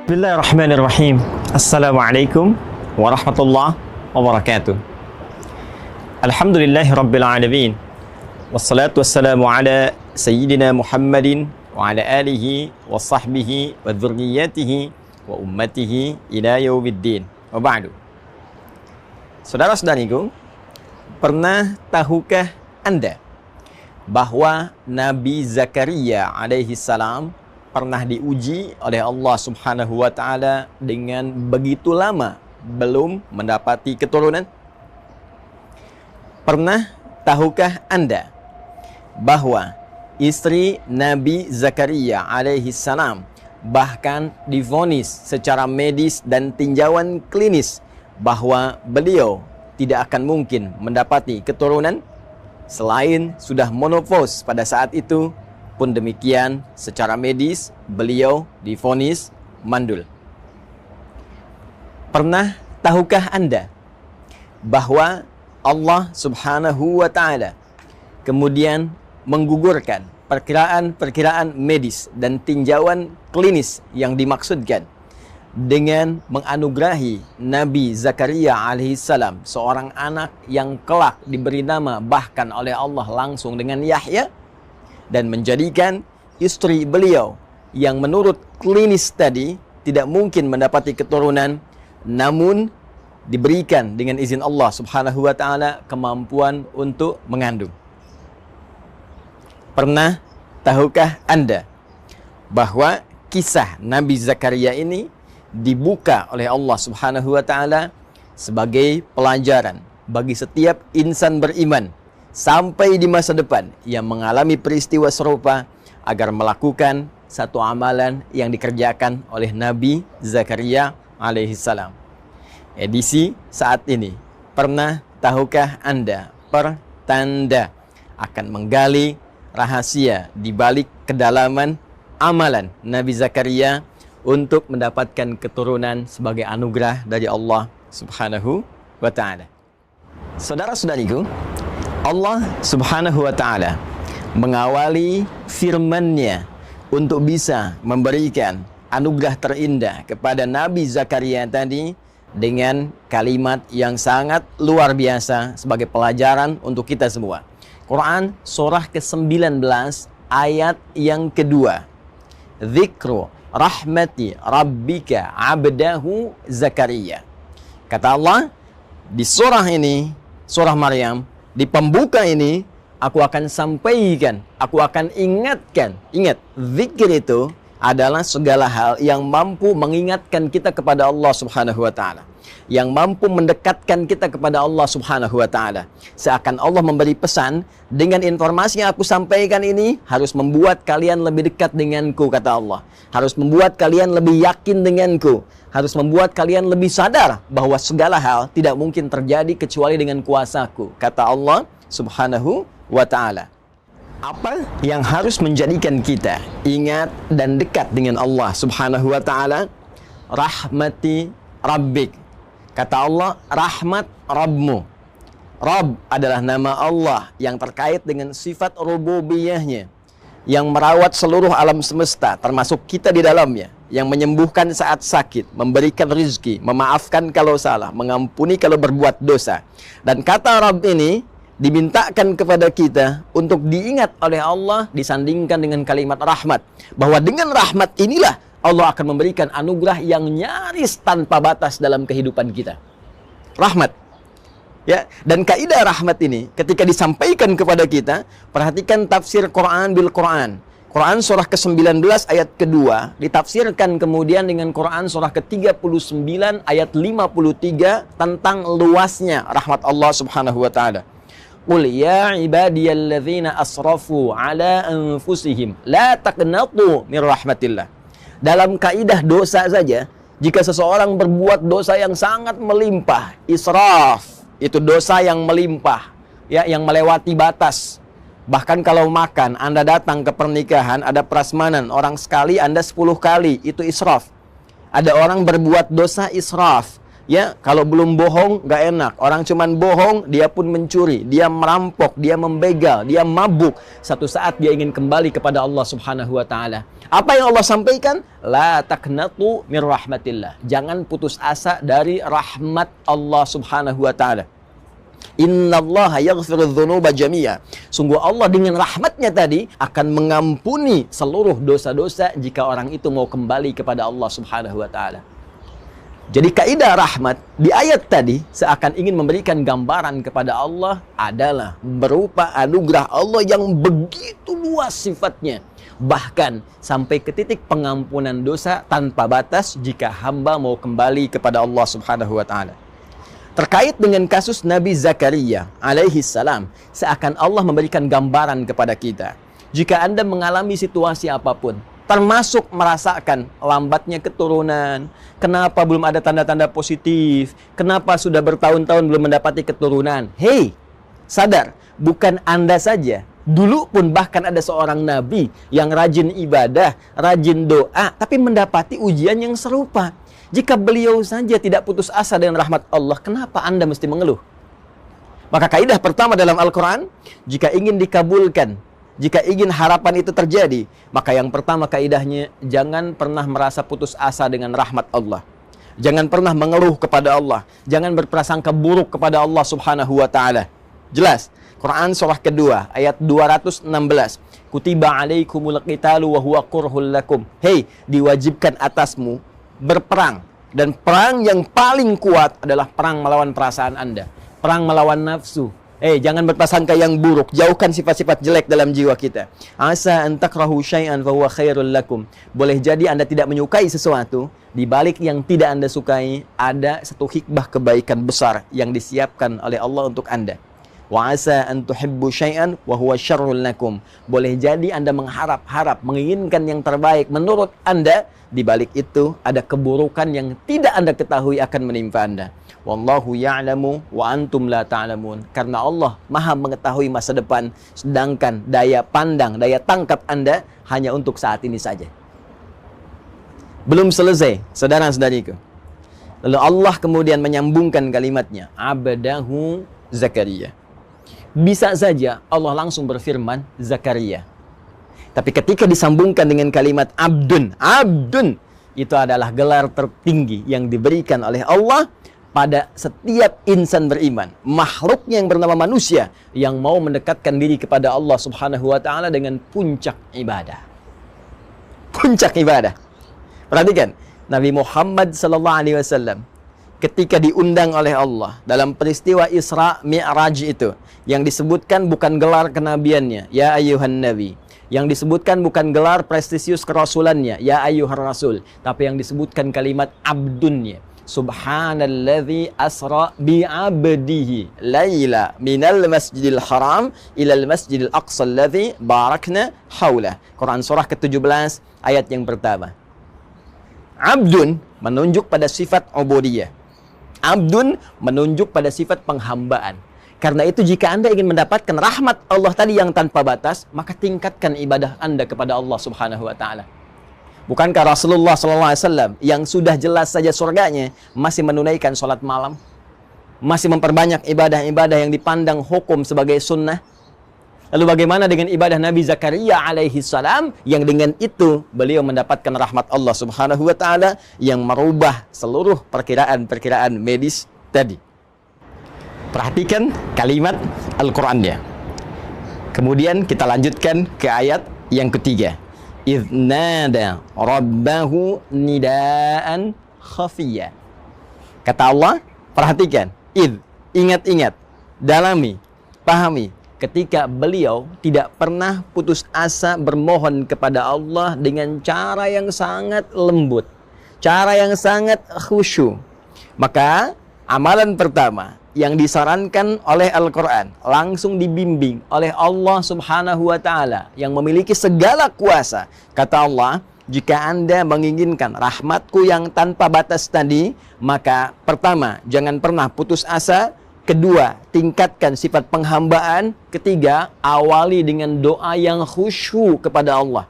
Bismillahirrahmanirrahim. Assalamualaikum warahmatullahi wabarakatuh. Alhamdulillahi rabbil alamin. Wassalatu wassalamu ala sayyidina Muhammadin wa ala alihi wa sahbihi wa dzurriyyatihi wa ummatihi ila yaumiddin. Wa ba'du. Saudara-saudariku, pernah tahukah Anda bahwa Nabi Zakaria alaihi salam pernah diuji oleh Allah Subhanahu wa taala dengan begitu lama belum mendapati keturunan? Pernah tahukah Anda bahwa istri Nabi Zakaria alaihi salam bahkan divonis secara medis dan tinjauan klinis bahwa beliau tidak akan mungkin mendapati keturunan selain sudah menopause pada saat itu? Pun demikian, secara medis beliau divonis mandul. Pernah tahukah Anda bahwa Allah Subhanahu wa taala kemudian menggugurkan perkiraan-perkiraan medis dan tinjauan klinis yang dimaksudkan dengan menganugerahi Nabi Zakaria alaihissalam seorang anak yang kelak diberi nama bahkan oleh Allah langsung dengan Yahya, dan menjadikan istri beliau yang menurut klinis tadi tidak mungkin mendapati keturunan, namun diberikan dengan izin Allah Subhanahu wa taala kemampuan untuk mengandung. Pernah tahukah Anda bahwa kisah Nabi Zakaria ini dibuka oleh Allah Subhanahu wa taala sebagai pelajaran bagi setiap insan beriman sampai di masa depan yang mengalami peristiwa serupa agar melakukan satu amalan yang dikerjakan oleh Nabi Zakaria alaihissalam. Edisi saat ini, pernah tahukah Anda pertanda akan menggali rahasia di balik kedalaman amalan Nabi Zakaria untuk mendapatkan keturunan sebagai anugerah dari Allah Subhanahu wa taala. Saudara-saudariku, Allah Subhanahu wa taala mengawali firman-Nya untuk bisa memberikan anugerah terindah kepada Nabi Zakaria tadi dengan kalimat yang sangat luar biasa sebagai pelajaran untuk kita semua. Quran surah ke-19 ayat yang kedua. Dzikru rahmati rabbika abdahu Zakaria. Kata Allah di surah ini, surah Maryam, di pembuka ini, aku akan sampaikan, aku akan ingatkan. Ingat, zikir itu adalah segala hal yang mampu mengingatkan kita kepada Allah Subhanahu wa taala, yang mampu mendekatkan kita kepada Allah Subhanahu wa taala. Seakan Allah memberi pesan, dengan informasi yang aku sampaikan ini harus membuat kalian lebih dekat denganku, kata Allah. Harus membuat kalian lebih yakin denganku. Harus membuat kalian lebih sadar bahwa segala hal tidak mungkin terjadi kecuali dengan kuasaku, kata Allah Subhanahu wa ta'ala. Apa yang harus menjadikan kita ingat dan dekat dengan Allah Subhanahu wa ta'ala? Rahmati Rabbik. Kata Allah, rahmat Rabbmu. Rabb adalah nama Allah yang terkait dengan sifat rububiyahnya, yang merawat seluruh alam semesta termasuk kita di dalamnya, yang menyembuhkan saat sakit, memberikan rezeki, memaafkan kalau salah, mengampuni kalau berbuat dosa. Dan kata Rabb ini dimintakan kepada kita untuk diingat oleh Allah disandingkan dengan kalimat rahmat, bahwa dengan rahmat inilah Allah akan memberikan anugerah yang nyaris tanpa batas dalam kehidupan kita. Rahmat. Ya, dan kaidah rahmat ini ketika disampaikan kepada kita, perhatikan tafsir Quran bil Quran. Quran surah ke-19 ayat kedua ditafsirkan kemudian dengan Quran surah ke-39 ayat 53 tentang luasnya rahmat Allah Subhanahu wa taala. Qul ya ibadiyalladzina asrafu ala anfusihim la taqnatu min rahmatillah. Dalam kaidah dosa saja, jika seseorang berbuat dosa yang sangat melimpah, israf, itu dosa yang melimpah, ya, yang melewati batas. Bahkan kalau makan, Anda datang ke pernikahan, ada prasmanan, orang sekali, Anda 10 kali, itu israf. Ada orang berbuat dosa israf, Ya, kalau belum bohong nggak enak. Orang cuman bohong, dia pun mencuri, dia merampok, dia membegal, dia mabuk. Satu saat dia ingin kembali kepada Allah Subhanahu wa taala. Apa yang Allah sampaikan? La taqnatu mir rahmatillah. Jangan putus asa dari rahmat Allah Subhanahu wa taala. Innallaha yaghfirudz dzunuba jami'a. Sungguh Allah dengan rahmatnya tadi akan mengampuni seluruh dosa-dosa jika orang itu mau kembali kepada Allah Subhanahu wa taala. Jadi kaidah rahmat di ayat tadi seakan ingin memberikan gambaran kepada Allah adalah berupa anugerah Allah yang begitu luas sifatnya. Bahkan sampai ke titik pengampunan dosa tanpa batas jika hamba mau kembali kepada Allah Subhanahu wa taala. Terkait dengan kasus Nabi Zakaria alaihi salam, seakan Allah memberikan gambaran kepada kita. Jika Anda mengalami situasi apapun, termasuk merasakan lambatnya keturunan, kenapa belum ada tanda-tanda positif, kenapa sudah bertahun-tahun belum mendapati keturunan. Hei, sadar, bukan Anda saja. Dulu pun bahkan ada seorang nabi yang rajin ibadah, rajin doa, tapi mendapati ujian yang serupa. Jika beliau saja tidak putus asa dengan rahmat Allah, kenapa Anda mesti mengeluh? Maka kaidah pertama dalam Al-Quran, jika ingin dikabulkan, jika ingin harapan itu terjadi, maka yang pertama kaidahnya, jangan pernah merasa putus asa dengan rahmat Allah. Jangan pernah mengeluh kepada Allah. Jangan berprasangka buruk kepada Allah Subhanahu wa ta'ala. Jelas, Quran surah kedua, ayat 216. Kutiba alaikumul qitalu wa huwa kurhul lakum. Hei, diwajibkan atasmu berperang. Dan perang yang paling kuat adalah perang melawan perasaan Anda. Perang melawan nafsu. Jangan berprasangka yang buruk. Jauhkan sifat-sifat jelek dalam jiwa kita. Asa an takrahu syai'an fa huwa khairul lakum. Boleh jadi Anda tidak menyukai sesuatu, di balik yang tidak Anda sukai ada satu hikmah kebaikan besar yang disiapkan oleh Allah untuk Anda. Wa asa an tuhibbu syai'an wa huwa syarrul lakum. Boleh jadi Anda mengharap-harap, menginginkan yang terbaik menurut Anda, di balik itu ada keburukan yang tidak Anda ketahui akan menimpa Anda. Wallahu ya'lamu wa antum la ta'lamun. Karena Allah Maha mengetahui masa depan, sedangkan daya pandang, daya tangkap Anda hanya untuk saat ini saja. Belum selesai, saudara-saudariku. Lalu Allah kemudian menyambungkan kalimatnya, abdahu Zakaria. Bisa saja Allah langsung berfirman Zakaria. Tapi ketika disambungkan dengan kalimat abdun, abdun, itu adalah gelar tertinggi yang diberikan oleh Allah pada setiap insan beriman. Makhluknya yang bernama manusia yang mau mendekatkan diri kepada Allah Subhanahu wa ta'ala dengan puncak ibadah. Puncak ibadah. Perhatikan, Nabi Muhammad sallallahu alaihi wasallam ketika diundang oleh Allah dalam peristiwa Isra Mi'raj itu, yang disebutkan bukan gelar kenabiannya, ya ayyuhan nabi. Yang disebutkan bukan gelar prestisius kerasulannya, ya ayyuhar rasul, tapi yang disebutkan kalimat abdunnya. Subhanalladzi asra bi'abdihi laila minal masjidil haram ilal masjidil aqsa alladzi barakna haulah. Quran surah ke-17 ayat yang pertama. Abdun menunjuk pada sifat ubudiyah. Abdun menunjuk pada sifat penghambaan. Karena itu jika Anda ingin mendapatkan rahmat Allah tadi yang tanpa batas, maka tingkatkan ibadah Anda kepada Allah Subhanahu wa ta'ala. Bukankah Rasulullah SAW yang sudah jelas saja surganya masih menunaikan sholat malam, masih memperbanyak ibadah-ibadah yang dipandang hukum sebagai sunnah? Lalu bagaimana dengan ibadah Nabi Zakaria alaihi salam yang dengan itu beliau mendapatkan rahmat Allah Subhanahu wa ta'ala yang merubah seluruh perkiraan-perkiraan medis tadi? Perhatikan kalimat Al-Qur'annya. Kemudian kita lanjutkan ke ayat yang ketiga. Idh nada rabbahu nidaan khafiyya. Kata Allah, perhatikan. Idh, ingat-ingat, dalami, pahami. Ketika beliau tidak pernah putus asa bermohon kepada Allah dengan cara yang sangat lembut, cara yang sangat khusyuk. Maka amalan pertama yang disarankan oleh Al-Quran, langsung dibimbing oleh Allah Subhanahu wa ta'ala yang memiliki segala kuasa. Kata Allah, jika Anda menginginkan rahmatku yang tanpa batas tadi, maka pertama, jangan pernah putus asa. Kedua, tingkatkan sifat penghambaan. Ketiga, awali dengan doa yang khusyuk kepada Allah.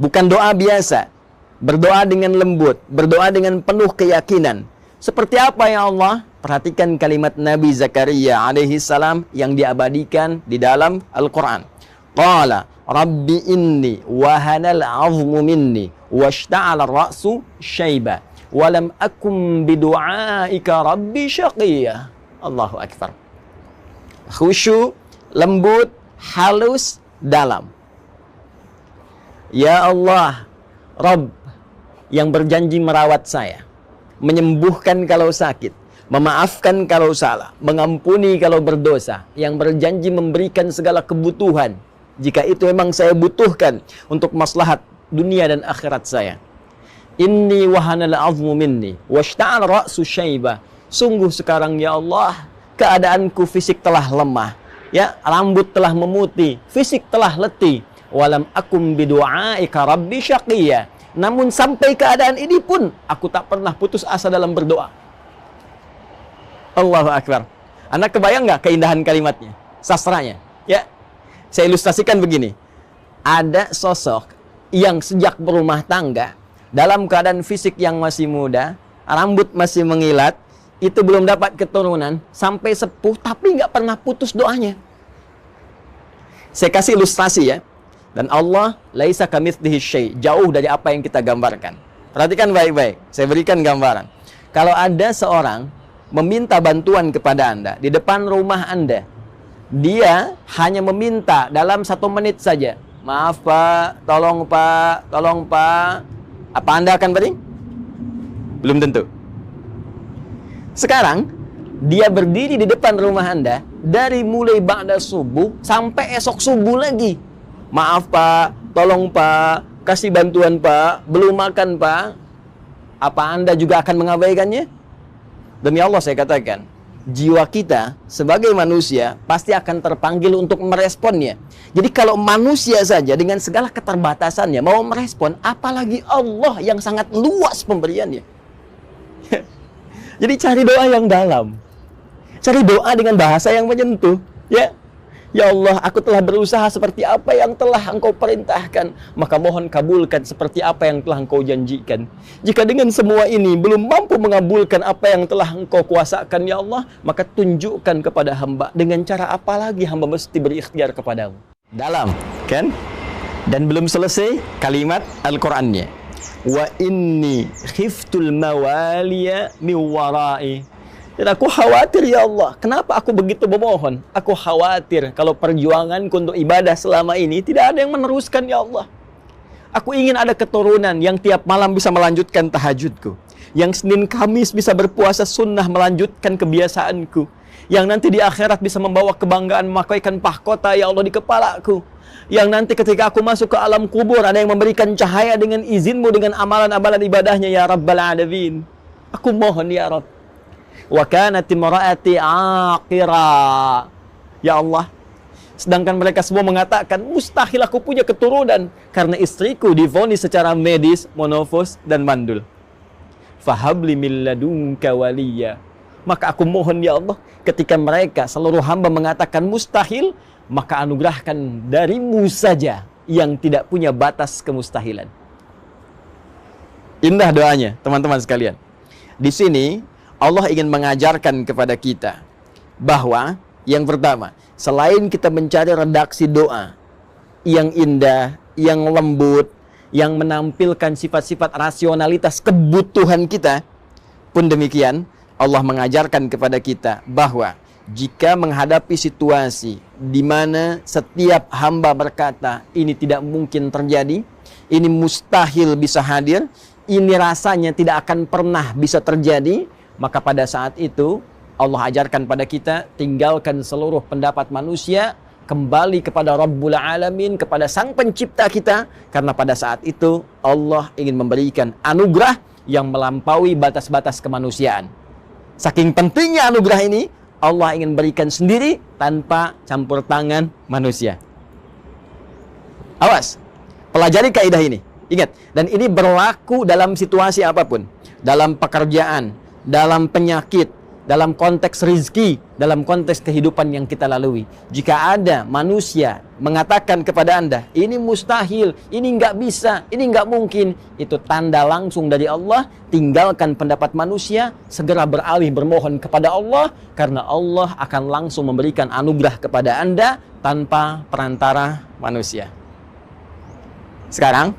Bukan doa biasa. Berdoa dengan lembut, berdoa dengan penuh keyakinan. Seperti apa ya Allah? Perhatikan kalimat Nabi Zakaria alaihi salam yang diabadikan di dalam Al-Quran. Qala Rabbi inni wahanal azmu minni washta'ala ra'su syaiba walam akum bidu'aika Rabbi syaqiyya. Allahu Akbar. Khusyuk, lembut, halus, dalam. Ya Allah, Rabb yang berjanji merawat saya, menyembuhkan kalau sakit, memaafkan kalau salah, mengampuni kalau berdosa, yang berjanji memberikan segala kebutuhan jika itu memang saya butuhkan untuk maslahat dunia dan akhirat saya. Inni wahanal azmu minni washta'al ra'su syaiba. Sungguh sekarang ya Allah, keadaanku fisik telah lemah, ya, rambut telah memutih, fisik telah letih. Walam akum bidu'aika Rabbi syaqiyya. Namun sampai keadaan ini pun aku tak pernah putus asa dalam berdoa. Allahu Akbar. Anda kebayang nggak keindahan kalimatnya, sastranya? Ya, saya ilustrasikan begini. Ada sosok yang sejak berumah tangga, dalam keadaan fisik yang masih muda, rambut masih mengilat, itu belum dapat keturunan, sampai sepuh, tapi nggak pernah putus doanya. Saya kasih ilustrasi ya. Dan Allah, laisa kamitslihi syai', jauh dari apa yang kita gambarkan. Perhatikan baik-baik, saya berikan gambaran. Kalau ada seorang meminta bantuan kepada Anda di depan rumah Anda, dia hanya meminta dalam 1 menit saja, maaf Pak, tolong Pak, tolong Pak. Apa Anda akan beri? Belum tentu. Sekarang dia berdiri di depan rumah Anda dari mulai ba'da subuh sampai esok subuh lagi. Maaf Pak, tolong Pak, kasih bantuan Pak, belum makan Pak. Apa Anda juga akan mengabaikannya? Demi Allah saya katakan, jiwa kita sebagai manusia pasti akan terpanggil untuk meresponnya. Jadi kalau manusia saja dengan segala keterbatasannya mau merespon, apalagi Allah yang sangat luas pemberiannya. Jadi cari doa yang dalam. Cari doa dengan bahasa yang menyentuh, ya. Ya Allah, aku telah berusaha seperti apa yang telah Engkau perintahkan, maka mohon kabulkan seperti apa yang telah Engkau janjikan. Jika dengan semua ini belum mampu mengabulkan apa yang telah Engkau kuasakan, ya Allah, maka tunjukkan kepada hamba dengan cara apa lagi hamba mesti berikhtiar kepadamu. Dalam, kan? Dan belum selesai kalimat Al-Qur'annya. Wa inni khiftul mawaliya min wara'i. Dan aku khawatir ya Allah, kenapa aku begitu memohon? Aku khawatir kalau perjuanganku untuk ibadah selama ini tidak ada yang meneruskan ya Allah. Aku ingin ada keturunan yang tiap malam bisa melanjutkan tahajudku, yang Senin Kamis bisa berpuasa sunnah melanjutkan kebiasaanku, yang nanti di akhirat bisa membawa kebanggaan memakaikan mahkota ya Allah di kepalaku, yang nanti ketika aku masuk ke alam kubur ada yang memberikan cahaya dengan izinmu dengan amalan-amalan ibadahnya ya Rabbal Alamin. Aku mohon ya Rabb. Wa kanat imraati aqira. Ya Allah, sedangkan mereka semua mengatakan mustahil aku punya keturunan karena istriku divonis secara medis monofos dan mandul. Fahabli min ladunka waliya. Maka aku mohon ya Allah, ketika mereka seluruh hamba mengatakan mustahil, maka anugerahkan darimu saja yang tidak punya batas kemustahilan. Indah doanya, teman-teman sekalian. Di sini Allah ingin mengajarkan kepada kita bahwa yang pertama, selain kita mencari redaksi doa yang indah, yang lembut, yang menampilkan sifat-sifat rasionalitas kebutuhan kita, pun demikian Allah mengajarkan kepada kita bahwa jika menghadapi situasi di mana setiap hamba berkata ini tidak mungkin terjadi, ini mustahil bisa hadir, ini rasanya tidak akan pernah bisa terjadi, maka pada saat itu Allah ajarkan pada kita, tinggalkan seluruh pendapat manusia, kembali kepada Rabbul Alamin, kepada Sang Pencipta kita, karena pada saat itu Allah ingin memberikan anugerah yang melampaui batas-batas kemanusiaan. Saking pentingnya anugerah ini, Allah ingin berikan sendiri tanpa campur tangan manusia. Awas, pelajari kaidah ini. Ingat, dan ini berlaku dalam situasi apapun, dalam pekerjaan, dalam penyakit, dalam konteks rizki, dalam konteks kehidupan yang kita lalui. Jika ada manusia mengatakan kepada Anda, ini mustahil, ini nggak bisa, ini nggak mungkin, itu tanda langsung dari Allah. Tinggalkan pendapat manusia, segera beralih bermohon kepada Allah, karena Allah akan langsung memberikan anugerah kepada Anda tanpa perantara manusia. Sekarang,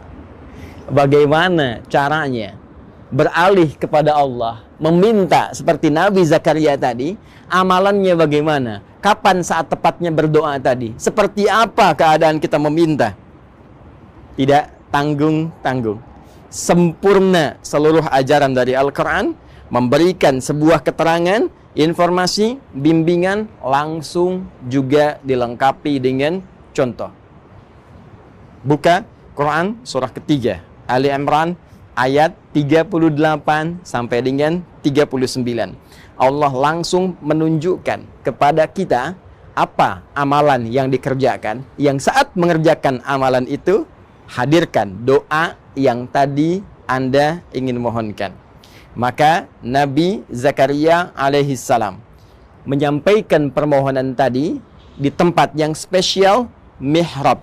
bagaimana caranya beralih kepada Allah, meminta seperti Nabi Zakaria tadi? Amalannya bagaimana? Kapan saat tepatnya berdoa tadi? Seperti apa keadaan kita meminta? Tidak tanggung-tanggung. Sempurna seluruh ajaran dari Al-Quran, memberikan sebuah keterangan, informasi, bimbingan, langsung juga dilengkapi dengan contoh. Buka Quran surah ketiga, Ali Imran ayat 38 sampai dengan 39. Allah langsung menunjukkan kepada kita apa amalan yang dikerjakan. Yang saat mengerjakan amalan itu, hadirkan doa yang tadi Anda ingin mohonkan. Maka Nabi Zakaria alaihissalam menyampaikan permohonan tadi di tempat yang spesial, mihrab.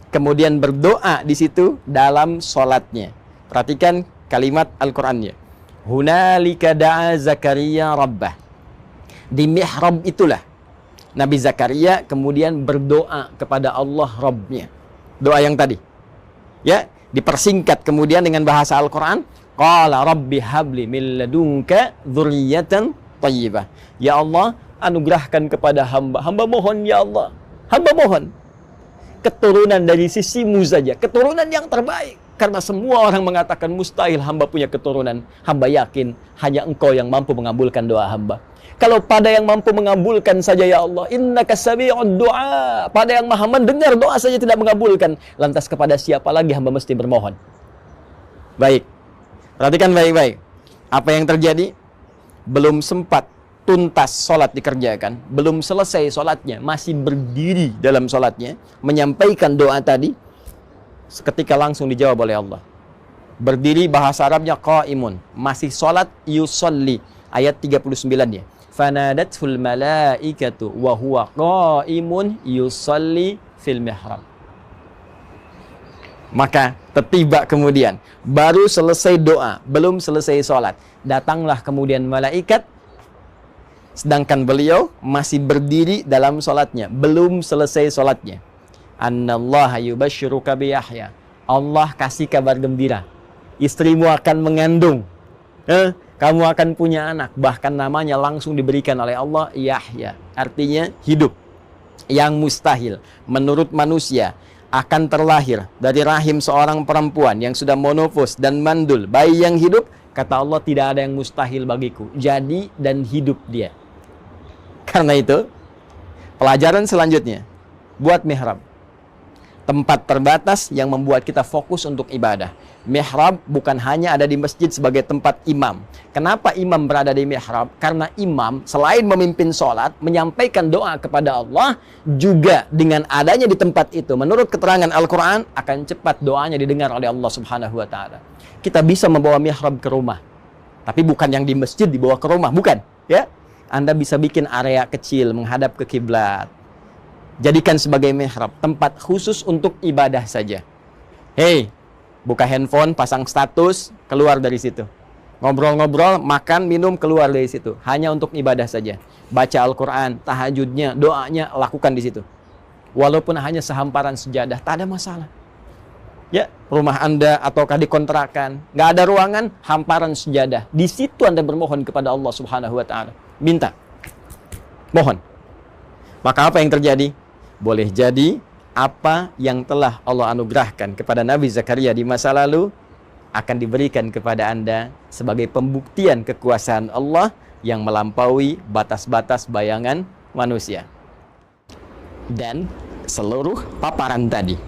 Kemudian berdoa di situ dalam sholatnya. Perhatikan kalimat Al-Qur'annya. Hunalika da'a Zakaria rabbah. Di mihrab itulah Nabi Zakaria kemudian berdoa kepada Allah Rabbnya. Doa yang tadi, ya, dipersingkat kemudian dengan bahasa Al-Quran. Qala rabbi habli min ladunka dzurriyyatan thayyibah. Ya Allah, anugerahkan kepada hamba. Hamba mohon ya Allah. Hamba mohon keturunan dari sisimu saja, keturunan yang terbaik. Karena semua orang mengatakan mustahil hamba punya keturunan. Hamba yakin hanya Engkau yang mampu mengabulkan doa hamba. Kalau pada yang mampu mengabulkan saja ya Allah, innaka sami'ud du'a, pada yang maha mendengar doa saja tidak mengabulkan, lantas kepada siapa lagi hamba mesti bermohon? Baik, perhatikan baik-baik. Apa yang terjadi? Belum sempat tuntas sholat dikerjakan, belum selesai sholatnya, masih berdiri dalam sholatnya, menyampaikan doa tadi, seketika langsung dijawab oleh Allah. Berdiri bahasa Arabnya qaimun, masih sholat, yusolli, ayat 39-nya. Fanadatul malaikatu wa huwa qaimun yusolli fil mihrab. Maka tertiba kemudian, baru selesai doa, belum selesai sholat, datanglah kemudian malaikat, sedangkan beliau masih berdiri dalam sholatnya, belum selesai sholatnya. Annallaha yubashshiruka bi Yahya. Allah kasih kabar gembira, istrimu akan mengandung, kamu akan punya anak, bahkan namanya langsung diberikan oleh Allah Yahya, artinya hidup. Yang mustahil menurut manusia akan terlahir dari rahim seorang perempuan yang sudah monofos dan mandul, bayi yang hidup, kata Allah tidak ada yang mustahil bagiku, jadi dan hidup dia. Karena itu, pelajaran selanjutnya, buat mihrab, tempat terbatas yang membuat kita fokus untuk ibadah. Mihrab bukan hanya ada di masjid sebagai tempat imam. Kenapa imam berada di mihrab? Karena imam selain memimpin sholat, menyampaikan doa kepada Allah, juga dengan adanya di tempat itu, menurut keterangan Al-Quran, akan cepat doanya didengar oleh Allah Subhanahu wa Ta'ala. Kita bisa membawa mihrab ke rumah, tapi bukan yang di masjid dibawa ke rumah, bukan, ya. Anda bisa bikin area kecil menghadap ke kiblat. Jadikan sebagai mihrab, tempat khusus untuk ibadah saja. Hei, buka handphone, pasang status, keluar dari situ. Ngobrol-ngobrol, makan, minum, keluar dari situ. Hanya untuk ibadah saja. Baca Al-Quran, tahajudnya, doanya, lakukan di situ. Walaupun hanya sehamparan sejadah, tak ada masalah. Ya, rumah Anda ataukah di kontrakan, nggak ada ruangan, hamparan sejadah. Di situ Anda bermohon kepada Allah Subhanahu wa Ta'ala. Minta, mohon. Maka apa yang terjadi? Boleh jadi apa yang telah Allah anugerahkan kepada Nabi Zakaria di masa lalu akan diberikan kepada Anda sebagai pembuktian kekuasaan Allah yang melampaui batas-batas bayangan manusia. Dan seluruh paparan tadi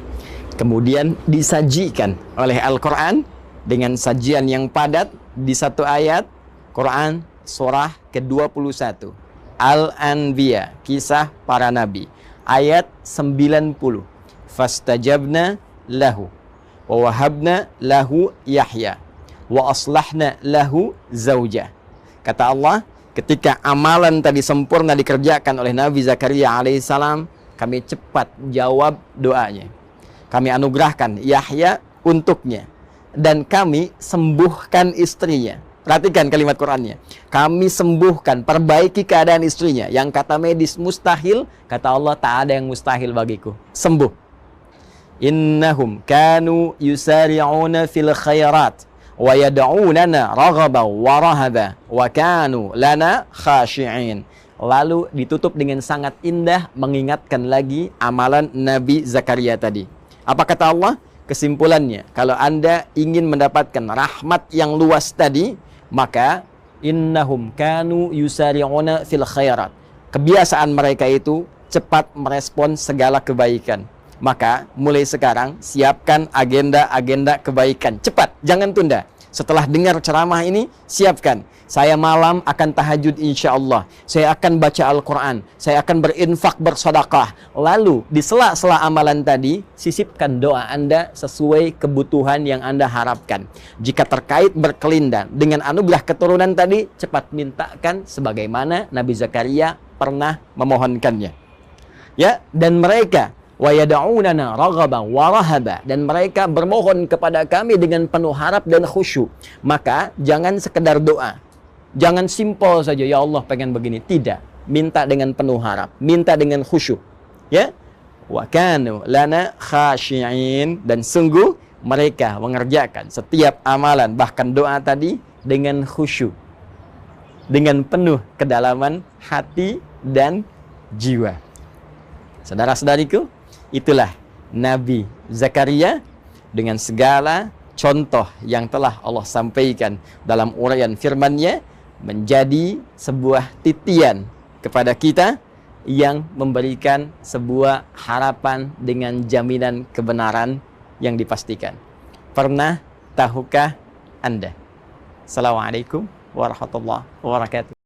kemudian disajikan oleh Al-Quran dengan sajian yang padat di satu ayat Quran surah ke-21 Al-Anbiya, kisah para nabi, ayat 90. Fastajabna lahu wa wahabna lahu Yahya wa aslahna lahu zaujah. Kata Allah, Ketika amalan tadi sempurna dikerjakan oleh Nabi Zakaria alaihissalam, kami cepat jawab doanya. Kami anugerahkan Yahya untuknya. Dan kami sembuhkan istrinya. Perhatikan kalimat Qur'annya. Kami sembuhkan, perbaiki keadaan istrinya. Yang kata medis mustahil, kata Allah tak ada yang mustahil bagiku. Sembuh. Innahum kanu yusari'una fil khairat wa yad'unana raghaban wa rahaba wa kanu lana khashi'in. Lalu ditutup dengan sangat indah mengingatkan lagi amalan Nabi Zakaria tadi. Apa kata Allah? Kesimpulannya, kalau Anda ingin mendapatkan rahmat yang luas tadi, maka innahum kanu yusari'una fil khairat. Kebiasaan mereka itu cepat merespon segala kebaikan. Maka mulai sekarang siapkan agenda-agenda kebaikan. Cepat, jangan tunda. Setelah dengar ceramah ini, siapkan. Saya malam akan tahajud insya Allah. Saya akan baca Al-Quran. Saya akan berinfak, bersedekah. Lalu di sela-sela amalan tadi, sisipkan doa Anda sesuai kebutuhan yang Anda harapkan. Jika terkait berkelindan dengan anugerah keturunan tadi, cepat mintakan sebagaimana Nabi Zakaria pernah memohonkannya. Ya, dan mereka wa yad'unana raghaban wa rahaba, dan mereka bermohon kepada kami dengan penuh harap dan khusyuk. Maka jangan sekedar doa. Jangan simpel saja, ya Allah pengen begini. Tidak, minta dengan penuh harap, minta dengan khusyuk. Ya, wa kanu lana khashi'in, dan sungguh mereka mengerjakan setiap amalan bahkan doa tadi dengan khusyuk, dengan penuh kedalaman hati dan jiwa. Saudara-saudariku, itulah Nabi Zakaria dengan segala contoh yang telah Allah sampaikan dalam uraian firman-Nya, menjadi sebuah titian kepada kita yang memberikan sebuah harapan dengan jaminan kebenaran yang dipastikan. Pernah tahukah Anda? Assalamualaikum warahmatullahi wabarakatuh.